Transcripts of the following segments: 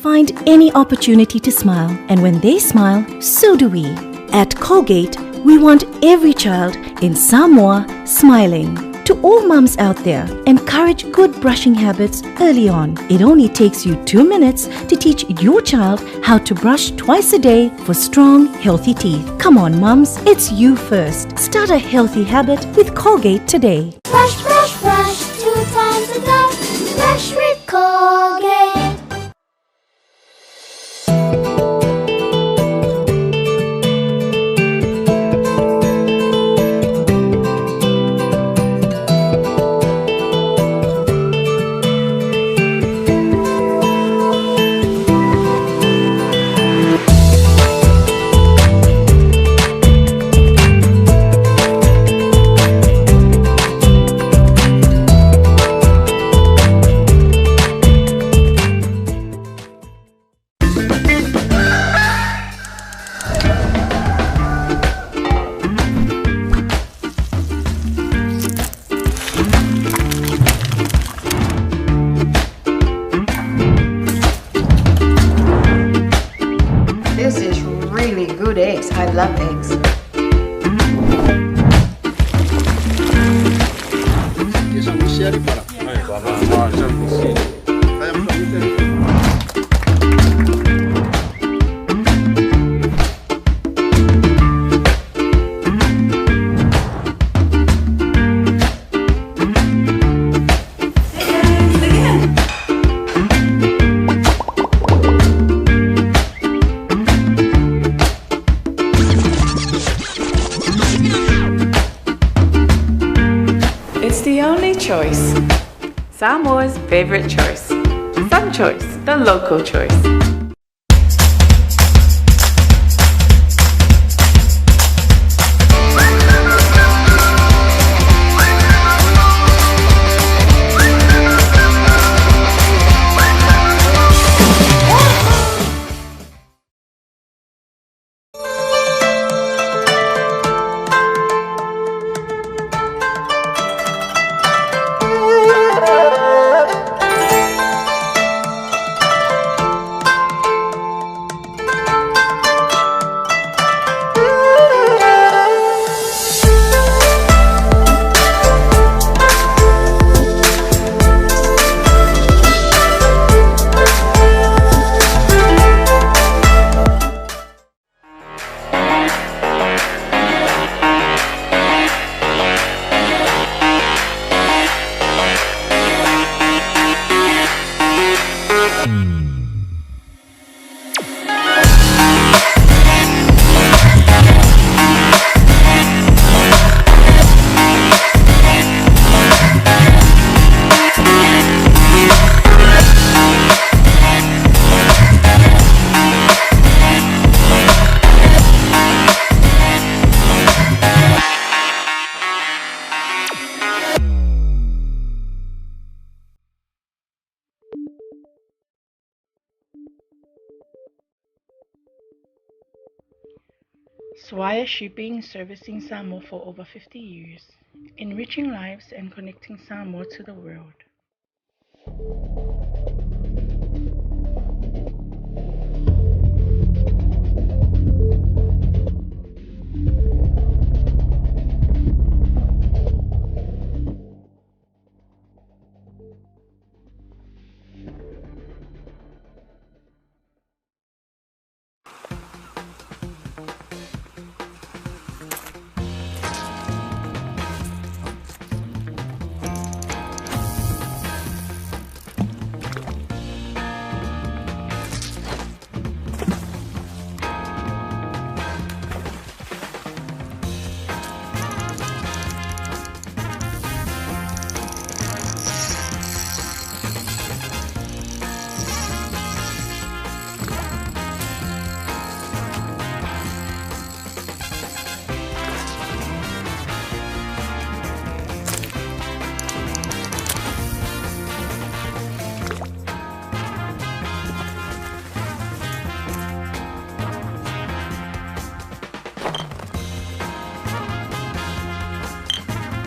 find any opportunity to smile. And when they smile, so do we. At Colgate, we want every child in Samoa smiling. To all mums out there, encourage good brushing habits early on. It only takes you 2 minutes to teach your child how to brush twice a day for strong, healthy teeth. Come on, mums, it's you first. Start a healthy habit with Colgate today. Brush, brush, brush, 2 times a day. Brush with Colgate. Eggs. I love eggs. Choice. Samoa's favorite choice. Some choice, the local choice. Swire Shipping, servicing Samoa for over 50 years, enriching lives and connecting Samoa to the world.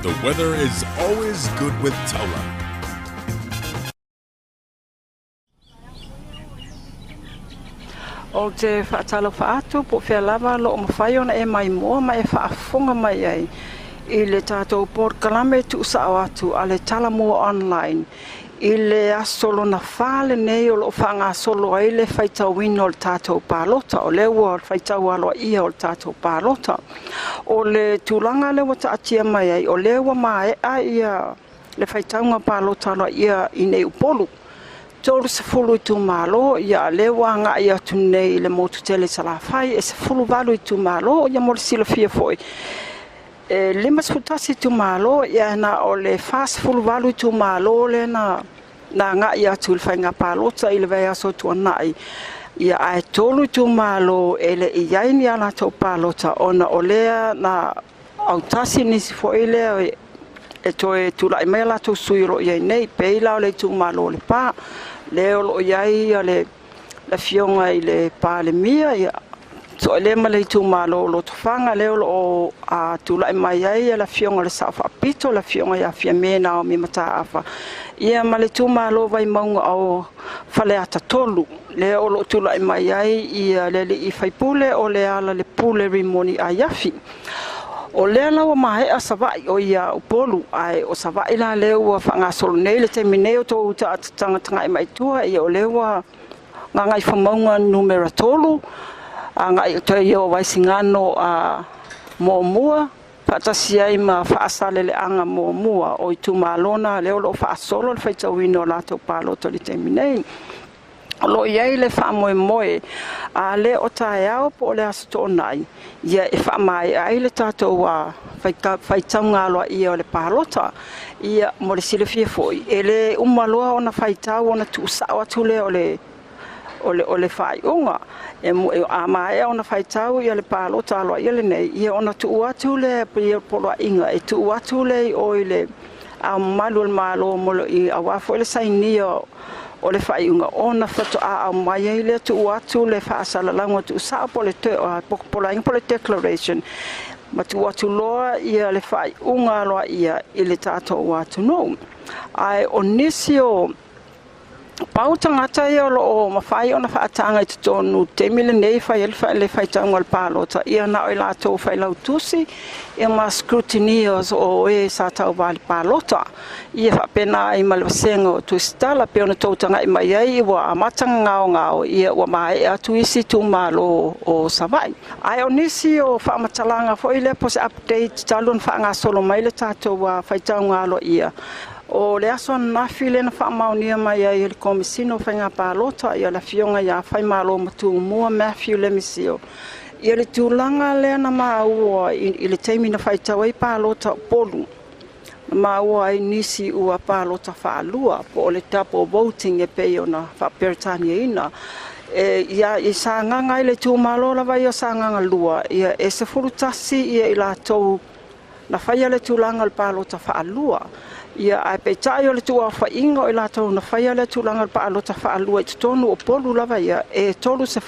The weather is always good with Taula. o te whaatalo whaatu po whea lava lo o mawhai ona e mai moa mai e whaafonga mai ai i le tātou Port Kalame tu usao atu a le Talamua online i le asolo na whale nei o lo whanga solo ai le whaitawina o le tātou pālota o le ua whaitau aloa ia o le tātou pālota o le tūlanga le wata atia mai ai o le ua mai a ia le whaitaunga pālota aloa ia i nei upolu tolu se fulu i tu malo ia le ua nga ia tu nei le motu tele salawhai e se fulu valu i tu malo ia mo le sila fia foi lima sfutasi tu malo ia na o le fast full value tu malo le na nga ia tu le fainga palota i le vea so tuanai ia ai tolu tu malo ele ia ni ana to palota ona olea na autasi ni fo ile e to e tu la email to suiro ia nei peila le tu malo le pa le o ia le la fionga i le pa le mia ia so le male tu malo lo tofanga le o a tu la mai ai la fionga le sa fa pito la fionga ya fia mena o mi mata afa ia male tu malo vai maunga o Faleata tolu le o lo tu la mai ai ia le i fai pule o le ala le pule rimoni ayafi o le la o mai a savai o ia o polu ai o savai la le o fanga solo nei le termineo to tanga mai tua ia o le wa nga i famonga numero tolu anga i te yo vai singano a momua patasi ai ma faasale le anga momua o tu malona le o fa solo le faita wino la to palo to le terminei lo ia le fa moe a le o taeao po le asto nai ia e fa mai ai le tato wa faita ngalo ia le palota ia mo le silefie foi ele umaloa ona faita ona tu sa tu le o le fai unga e a mai ona faitau ia le palota alo ia le nei ia ona tu atu le polo inga e tu atu le o ile a malu malo mo i a wa fo le sainio o le fai unga ona fato a mai le tu atu le fa sala lango tu sa po le polo declaration ma tu atu loa ia le fai unga lo ia ile tato atu no ai onisio pau tangata ia o mawhai ona whaatanga i te tonu te mile nei whai le whaitanga al palota ia na o la tau whai lau tusi ia ma scrutineers o e sa tau wali palota ia whapena i malwasenga o tu stala pe ona tautanga i mai ai wa amatanga ngao ia wa mai atu isi tu malo o savai ai onisi o whamatalanga fo i le pose update talun whaanga solo mai le tātou wa whaitanga alo ia o le aso na file na fa maunia mai ai le komisino fanga palota ia la fionga ia fai malo matu mua Matthew Lemisio ia le tulanga le na maua i le taimi na fai tawai palota polu maua i nisi ua palota fa lua po le tapo voting e pe ona fa pertania ina ia i sanga ngai le tu malo la vai o sanga lua ia e se furutasi ia i la tou na fai le tulanga le palota fa lua ia ai pe tai o le tua fa ingo i la tau na fai le tulanga pa alota fa alua i tonu o polu lava ia e tolu se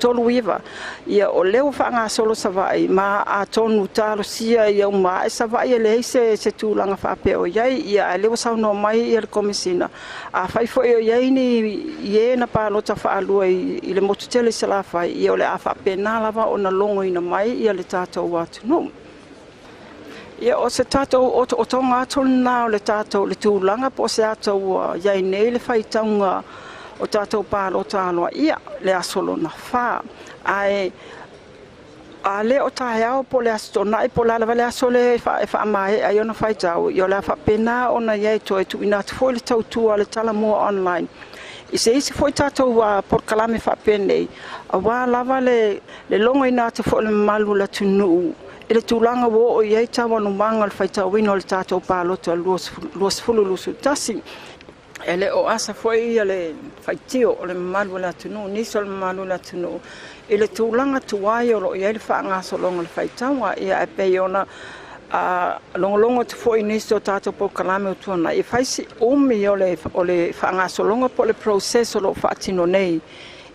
tolu wiva ia o leo fa nga solo savai ma a tonu talo sia ia uma e savai le se tulanga fa pe o ia leo sa no mai ia le komisina a fai fo o ia ni ie na pa alota fa alua i le motutele se la fai ia o le a fa pena lava ona longo ina mai ia le tatou watu no ia o se tatou o tonga atolna o le tatou le tūlanga po se atou iai nei le whaitaunga o tatou palota aloa ia le asolo na wha ai a le o taeao po le astonai po la le asole wha mai ai ona whaitau i o le whapena ona iai to e tu ina te foi le tautua le Talamua online i se isi foi tatou Port Kalame whapenei a wā lava le longo ina te foi le malu la tunu ele tulanga wo o ia tawa no manga le faita wino le tatou palota luas fululusu tasi ele o asa foi ele faitio o le malu la tunu ni sol malu la tunu ele tulanga tuai o ia le fanga so longa le faitawa ia e pe ona a longo te foi ni so tatou Port Kalame o tuna e faisi umi o le fanga so longa po le processo lo fatino nei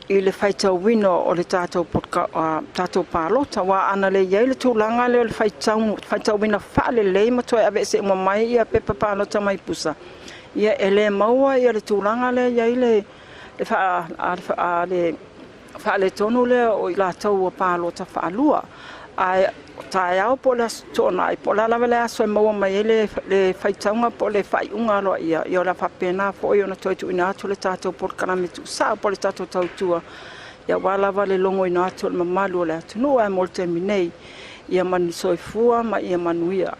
i le faita wino o le tatou palota wa ana le ia le tulanga le faita wino fale le mato ave se mo mai ia pepa palota mai pusa ia ele maua ia le tulanga le ia le Whaale tonu lea o I lātou a pālo ta whaalua. Ai tae au po le tōna I po la lawa le aso e maua mai le whaitaunga po le whaiunga aloa ia. I o la whapena po I ona toitu ina atu le tātou por karame tu saa po le tātou tautua. Ia walawa le longo ina atu le mamalu o le atunua e molte minei. Ia mani soifua ma ia manuia.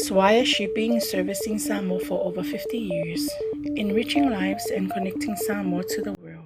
Swire Shipping servicing Samoa for over 50 years, enriching lives and connecting Samoa to the world.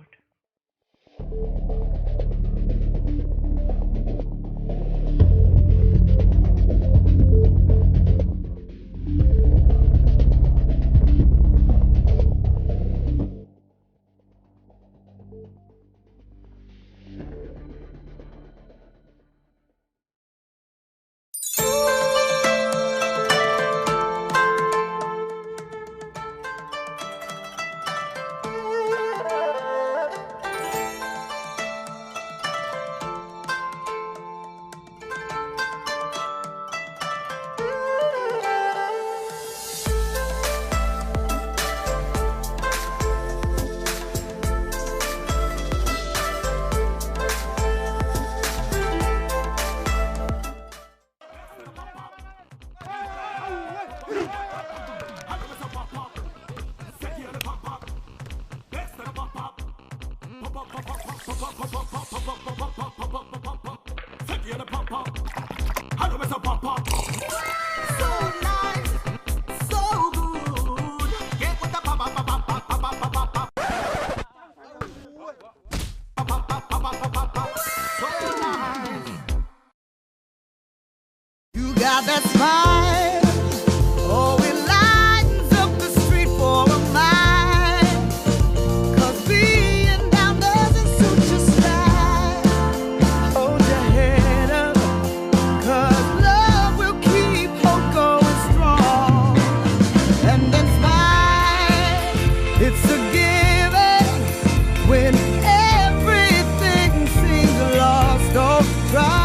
Got that smile, oh, it lightens up the street for a mile. 'Cause being down doesn't suit your style. Hold your head up, 'cause love will keep hope going strong. And then smile, it's a given when everything seems lost. Don't try.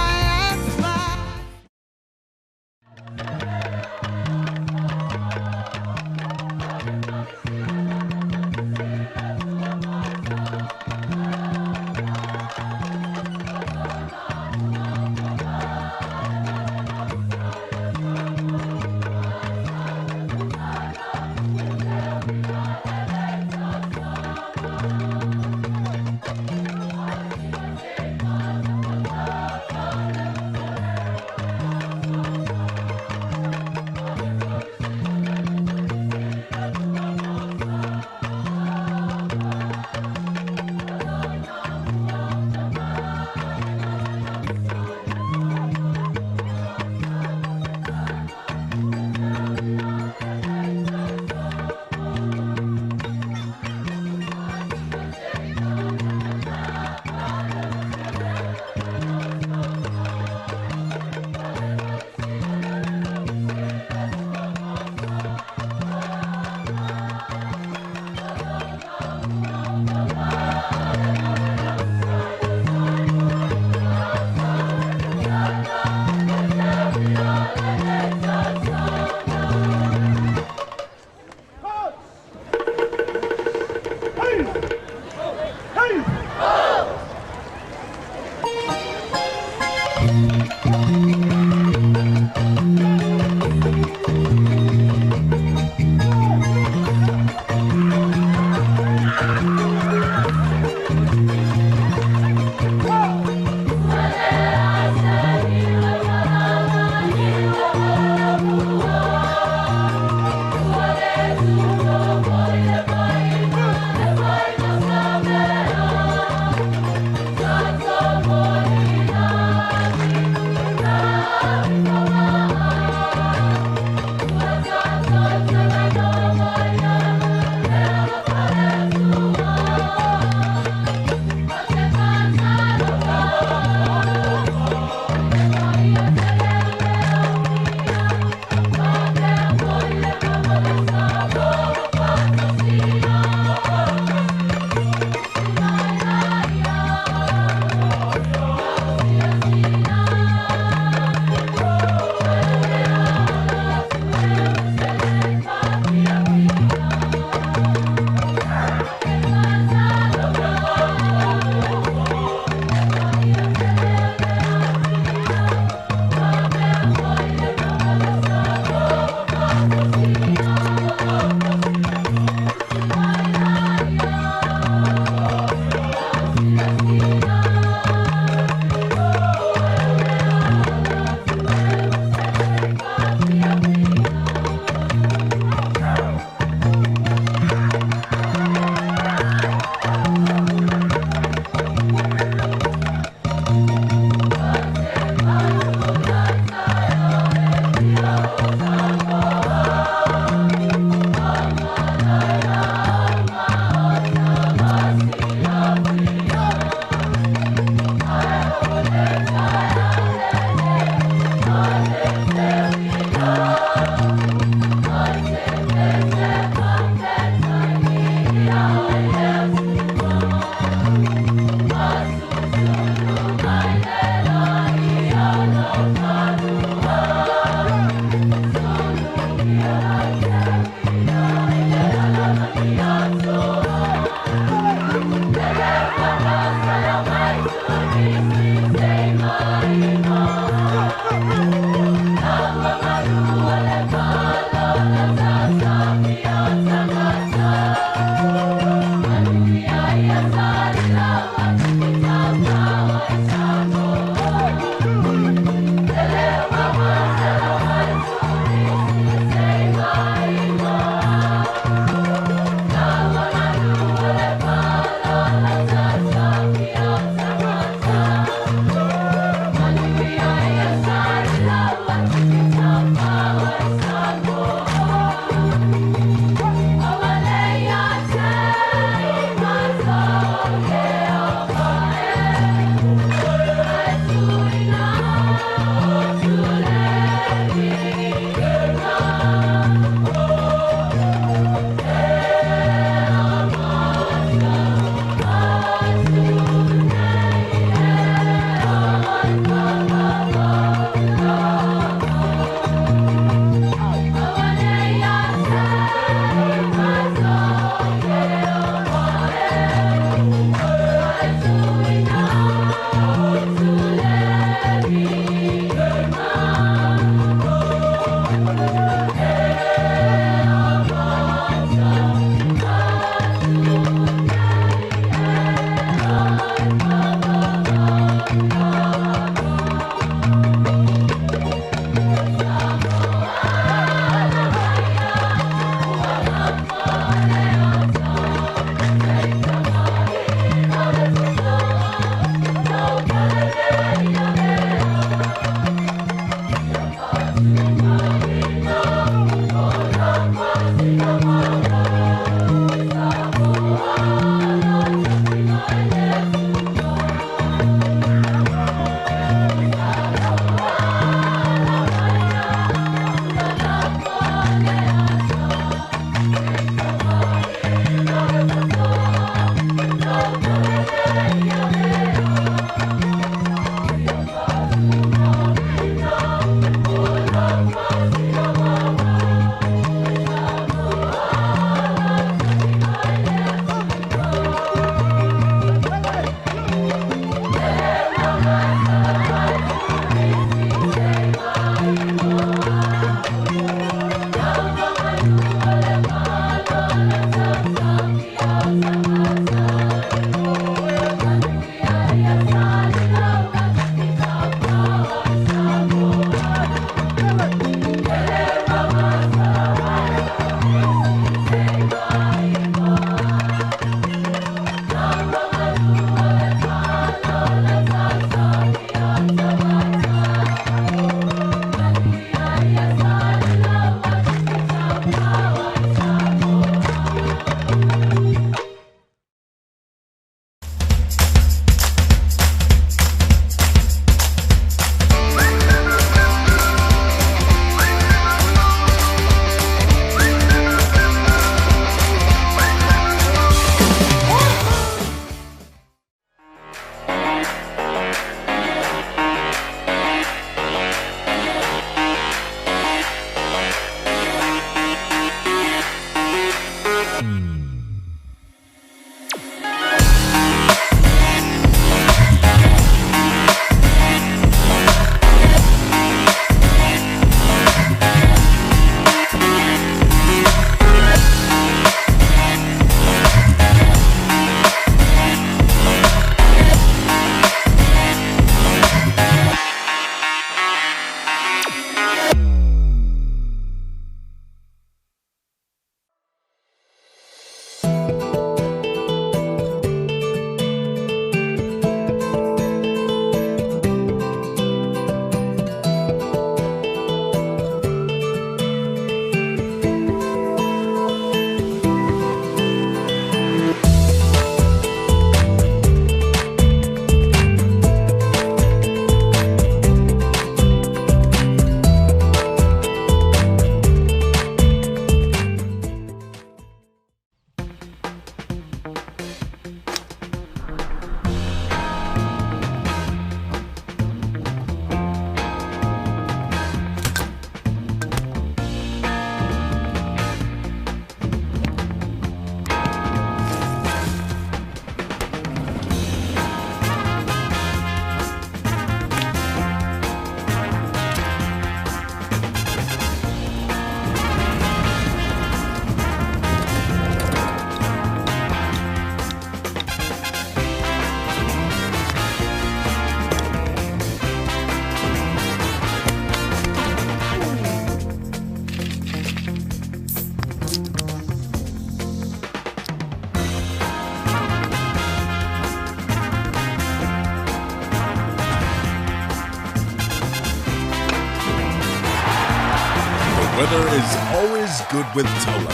Weather is always good with Tola.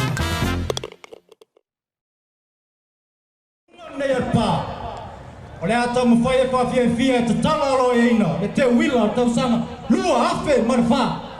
Oleh atau mufaya Faafiafiaga te tala e ina e te wila tau sanga lua afe marfa.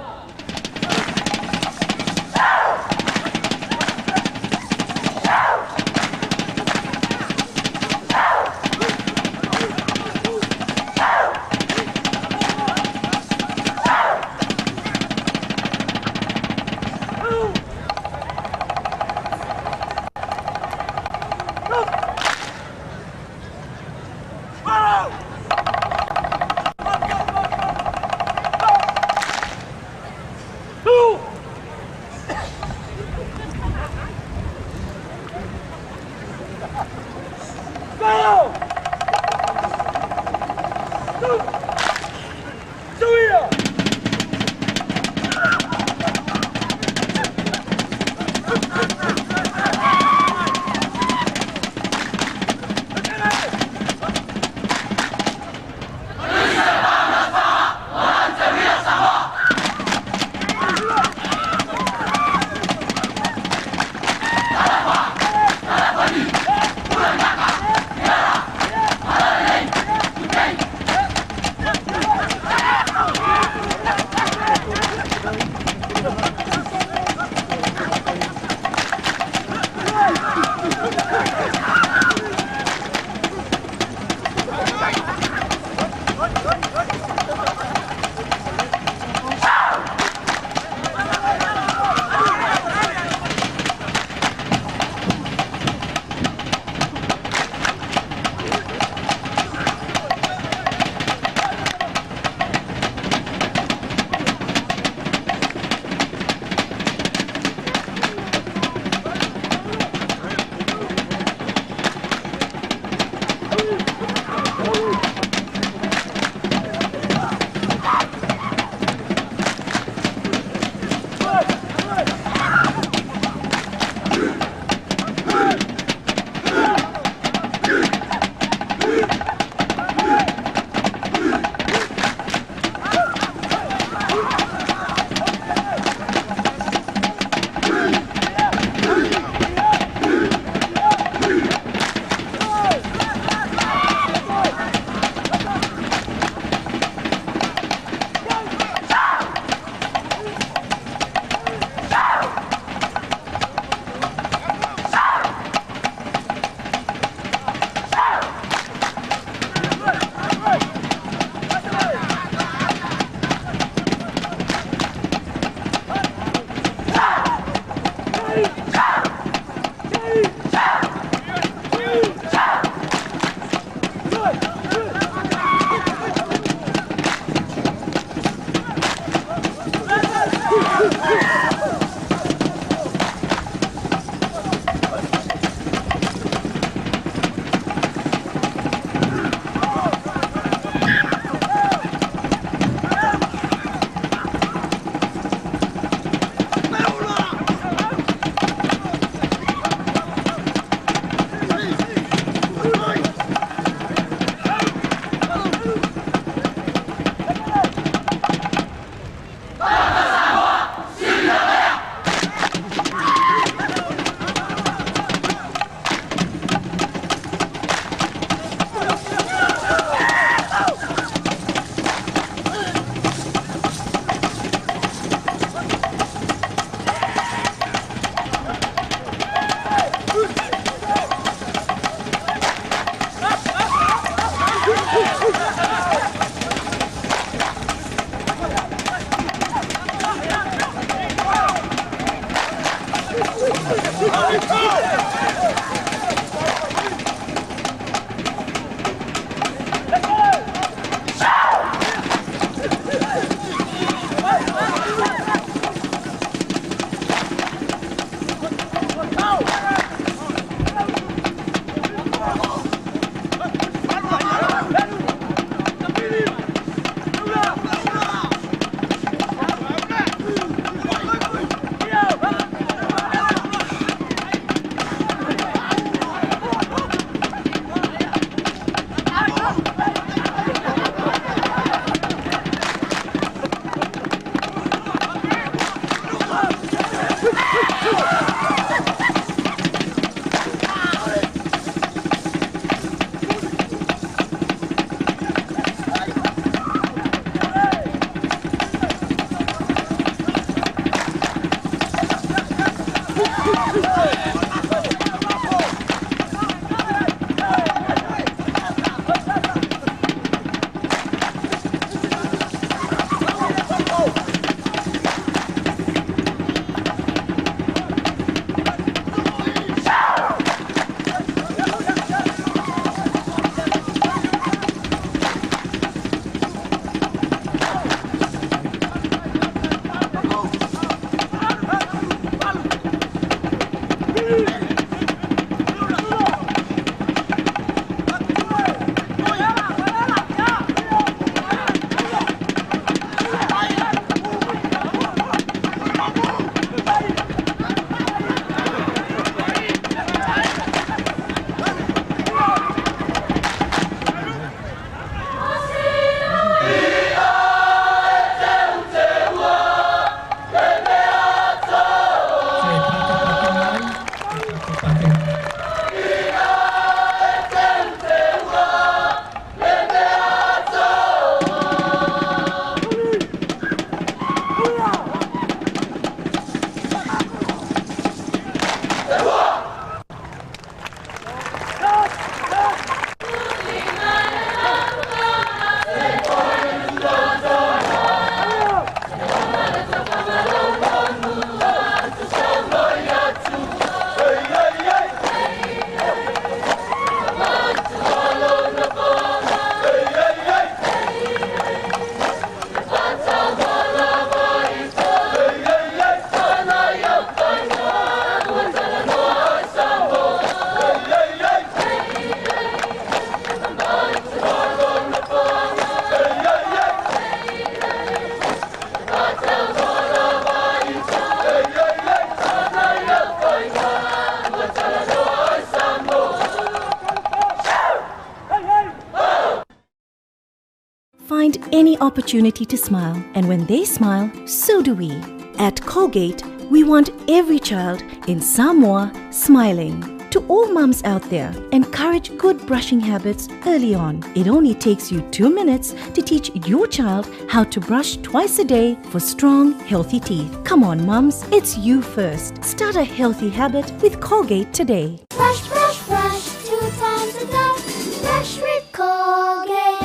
any opportunity to smile, and when they smile, so do we. At Colgate, we want every child in Samoa smiling. To all mums out there, encourage good brushing habits early on. It only takes you 2 minutes to teach your child how to brush twice a day for strong, healthy teeth. Come on, mums, it's you first. Start a healthy habit with Colgate today. Brush, brush, brush 2 times a day. Brush with Colgate.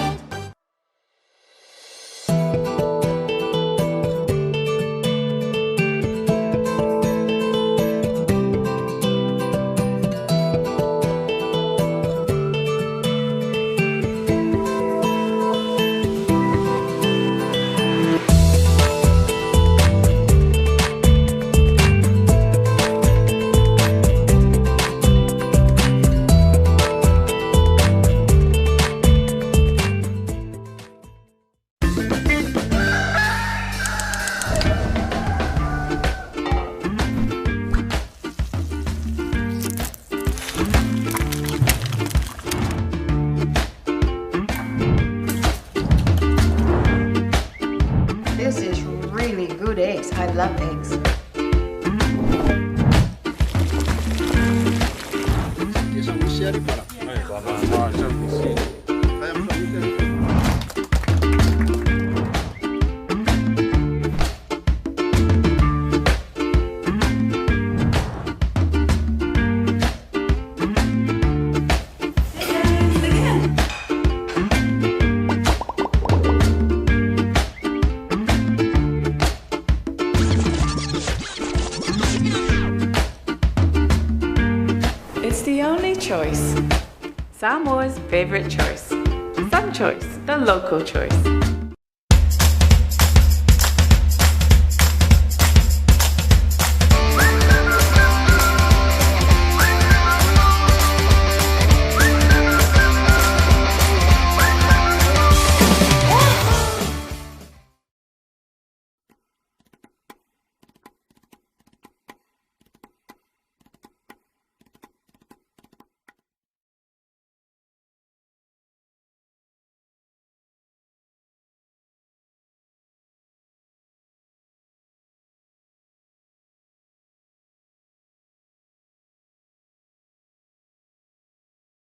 This is really good eggs. I love eggs. It's the only choice. Samoa's favorite choice. Some choice, the local choice.